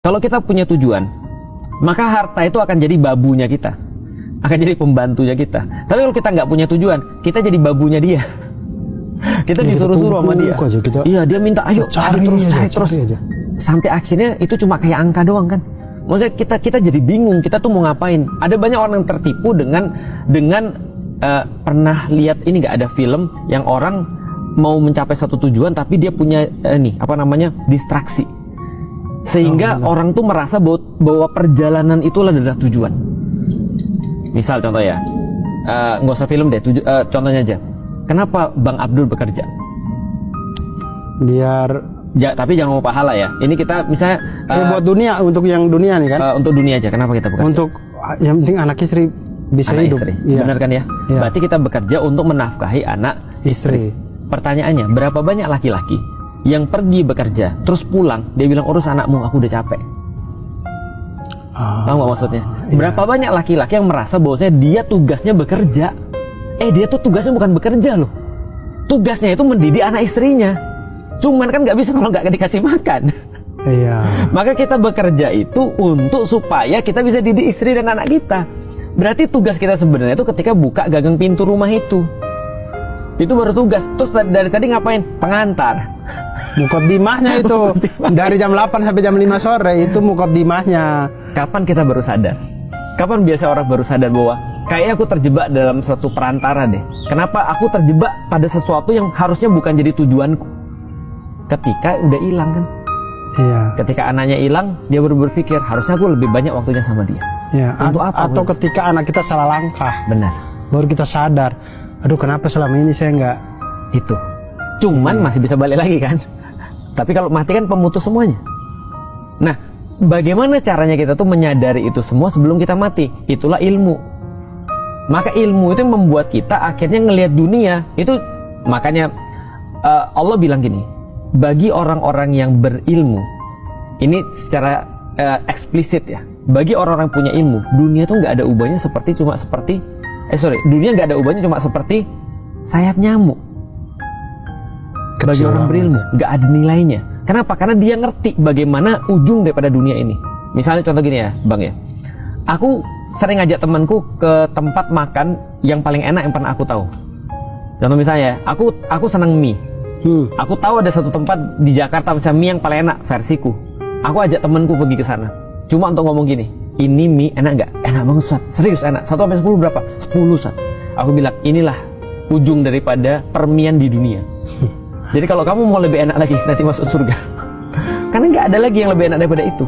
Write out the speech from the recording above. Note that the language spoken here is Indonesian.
Kalau kita punya tujuan, maka harta itu akan jadi babunya kita, akan jadi pembantunya kita. Tapi kalau kita nggak punya tujuan, kita jadi babunya dia. Kita ya, disuruh-suruh sama dia. Iya, dia minta, ayo cari terus. Sampai akhirnya itu cuma kayak angka doang kan. Maksudnya kita jadi bingung, kita tuh mau ngapain. Ada banyak orang yang tertipu dengan pernah lihat ini nggak, ada film yang orang mau mencapai satu tujuan tapi dia punya distraksi. Sehingga orang tuh merasa bahwa perjalanan itu adalah tujuan. Misal contoh ya, nggak usah film deh, contohnya aja. Kenapa Bang Abdul bekerja? Biar tapi jangan mau pahala ya. Ini kita misalnya buat dunia, untuk yang dunia nih kan? Untuk dunia aja. Kenapa kita bekerja? Untuk yang penting anak istri bisa anak hidup. Istri. Ya. Benar kan ya? Ya? Berarti kita bekerja untuk menafkahi anak istri. Pertanyaannya, berapa banyak laki-laki yang pergi bekerja terus pulang dia bilang urus anakmu, aku udah capek. Tahu nggak maksudnya? Iya. Berapa banyak laki-laki yang merasa bahwasanya dia tugasnya bekerja? Dia tuh tugasnya bukan bekerja loh. Tugasnya itu mendidik anak istrinya. Cuman kan nggak bisa kalau nggak dikasih makan. Iya. Maka kita bekerja itu untuk supaya kita bisa didik istri dan anak kita. Berarti tugas kita sebenarnya itu ketika buka gagang pintu rumah itu baru tugas. Terus dari tadi ngapain? Pengantar. Mukaddimahnya itu dari jam 8 sampai jam 5 sore itu mukaddimahnya. Kapan kita baru sadar? Kapan biasa orang baru sadar bahwa kayaknya aku terjebak dalam suatu perantara deh. Kenapa aku terjebak pada sesuatu yang harusnya bukan jadi tujuanku? Ketika udah hilang kan? Iya. Ketika anaknya hilang, dia baru berpikir harusnya aku lebih banyak waktunya sama dia. Iya. Untuk apa? Atau ketika anak kita salah langkah. Benar. Baru kita sadar. Aduh, kenapa selama ini saya nggak itu? Cuman masih bisa balik lagi kan? Tapi kalau mati kan pemutus semuanya. Nah, bagaimana caranya kita tuh menyadari itu semua sebelum kita mati? Itulah ilmu. Maka ilmu itu yang membuat kita akhirnya ngelihat dunia itu. Makanya Allah bilang gini, bagi orang-orang yang berilmu, ini secara eksplisit ya, bagi orang-orang punya ilmu, dunia itu nggak ada ubahnya dunia nggak ada ubahnya cuma seperti sayap nyamuk. Bagi orang berilmu nggak ada nilainya. Kenapa? Karena dia ngerti bagaimana ujung daripada dunia ini. Misalnya contoh gini ya Bang ya, aku sering ngajak temanku ke tempat makan yang paling enak yang pernah aku tahu. Contoh misalnya, aku senang mie. Aku tahu ada satu tempat di Jakarta misalnya mie yang paling enak versiku. Aku ajak temanku pergi ke sana. Cuma untuk ngomong gini, ini mie enak nggak? Enak banget Ustaz, serius enak. 1 sampai 10 berapa? 10 Ustaz. Aku bilang inilah ujung daripada permian di dunia. Jadi kalau kamu mau lebih enak lagi nanti masuk surga. Karena nggak ada lagi yang lebih enak daripada itu.